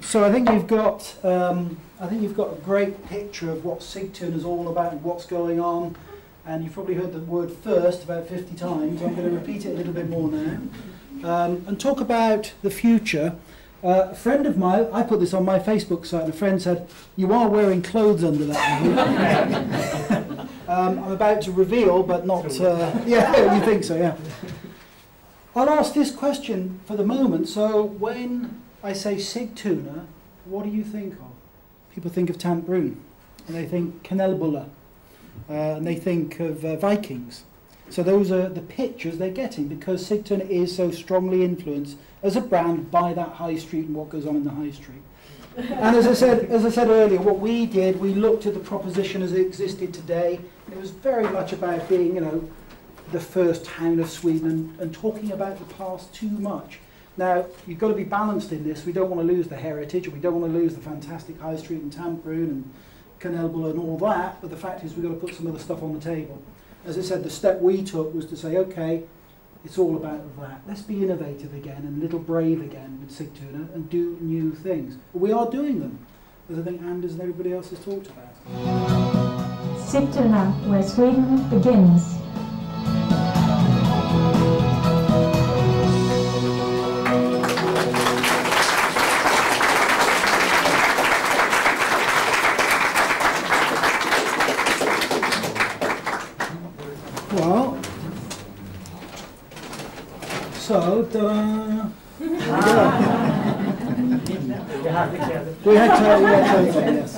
So I think you've got a great picture of what Sigtuna is all about and what's going on, and you've probably heard the word first about 50 times. I'm going to repeat it a little bit more now, and talk about the future. A friend of mine, I put this on my Facebook site, and a friend said, "You are wearing clothes under that." I'm about to reveal, but not. Yeah, you think so? Yeah. I'll ask this question for the moment. So when I say Sigtuna, what do you think of? People think of Brun, and they think Kanelbulla, and they think of Vikings. So those are the pictures they're getting, because Sigtuna is so strongly influenced as a brand by that high street and what goes on in the high street. And as I said earlier, what we did, we looked at the proposition as it existed today. It was very much about being, the first town of Sweden and talking about the past too much. Now, you've got to be balanced in this. We don't want to lose the heritage, and we don't want to lose the fantastic high street and Brun and Kanelbulla and all that, but the fact is we've got to put some other stuff on the table. As I said, the step we took was to say, okay, it's all about that. Let's be innovative again and a little brave again with Sigtuna and do new things. But we are doing them, as I think Anders and everybody else has talked about. Sigtuna, where Sweden begins. Well, so, we had to, yes.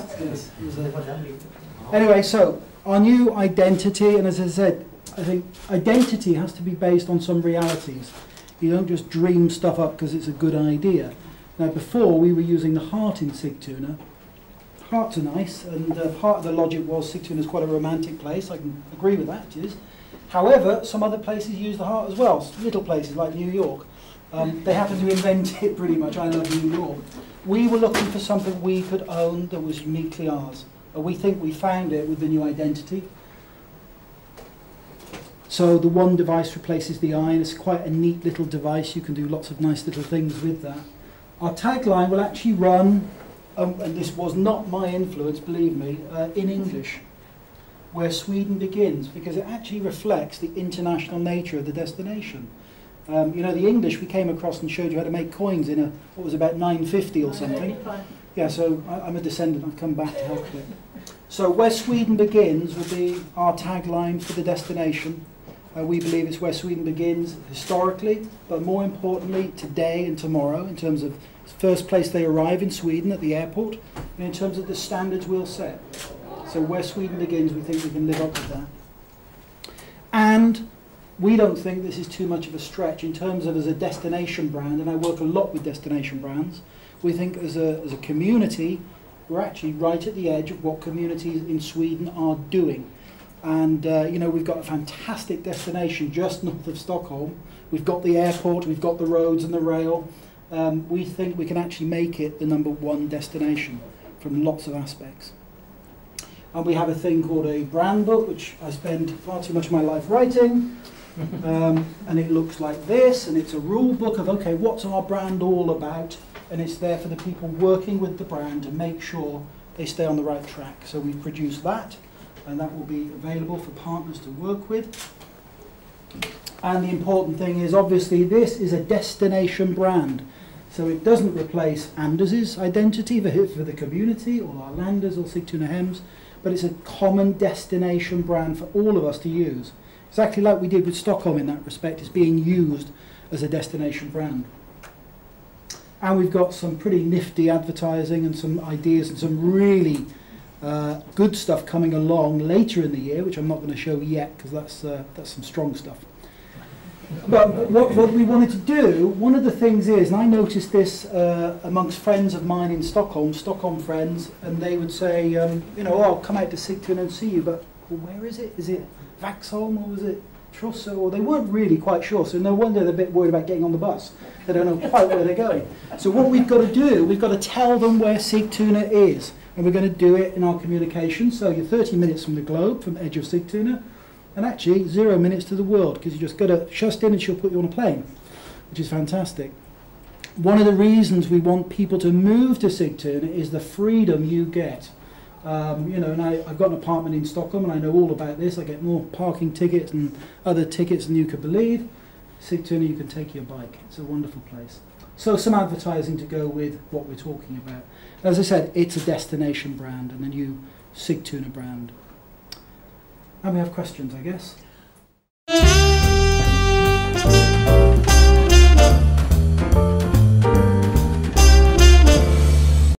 Anyway, so, our new identity, and as I said, I think identity has to be based on some realities. You don't just dream stuff up because it's a good idea. Now, before, we were using the heart in Sigtuna. Hearts are nice, and part of the logic was Sigtuna is quite a romantic place. I can agree with that, it is. However, some other places use the heart as well, little places like New York. They happen to invent it pretty much. I love New York. We were looking for something we could own that was uniquely ours. We think we found it with the new identity. So the one device replaces the eye, and it's quite a neat little device. You can do lots of nice little things with that. Our tagline will actually run, and this was not my influence, believe me, in English. Where Sweden begins, because it actually reflects the international nature of the destination. The English we came across and showed you how to make coins in what was about 950 or something. Yeah, so I'm a descendant, I've come back to help with it. So where Sweden begins will be our tagline for the destination. We believe it's where Sweden begins historically, but more importantly today and tomorrow, in terms of first place they arrive in Sweden at the airport, and in terms of the standards we'll set. So where Sweden begins, we think we can live up to that. And we don't think this is too much of a stretch in terms of as a destination brand, and I work a lot with destination brands. We think as a community, we're actually right at the edge of what communities in Sweden are doing. And we've got a fantastic destination just north of Stockholm. We've got the airport, we've got the roads and the rail. We think we can actually make it the #1 destination from lots of aspects. And we have a thing called a brand book, which I spend far too much of my life writing. And it looks like this, and it's a rule book of, okay, what's our brand all about? And it's there for the people working with the brand to make sure they stay on the right track. So we've produced that, and that will be available for partners to work with. And the important thing is, obviously, this is a destination brand. So it doesn't replace Anders's identity for the community, or our Landers or Sigtuna Hems, but it's a common destination brand for all of us to use. Exactly like we did with Stockholm in that respect, it's being used as a destination brand. And we've got some pretty nifty advertising and some ideas and some really good stuff coming along later in the year, which I'm not going to show yet because that's some strong stuff. But what we wanted to do, one of the things is, and I noticed this amongst friends of mine in Stockholm friends, and they would say, oh, I'll come out to Sigtuna and see you, but well, where is it? Is it Vaxholm or was it Trosse? Or they weren't really quite sure, so no wonder they're a bit worried about getting on the bus. They don't know quite where they're going. So what we've got to do, we've got to tell them where Sigtuna is, and we're going to do it in our communication. So you're 30 minutes from the globe, from edge of Sigtuna, and actually 0 minutes to the world, because you just go to Shustin and she'll put you on a plane, which is fantastic. one of the reasons we want people to move to Sigtuna is the freedom you get. You know, and I've got an apartment in Stockholm and I know all about this. I get more parking tickets and other tickets than you could believe. Sigtuna, you can take your bike. It's a wonderful place. So some advertising to go with what we're talking about. As I said, it's a destination brand and the new Sigtuna brand. And we have questions, I guess.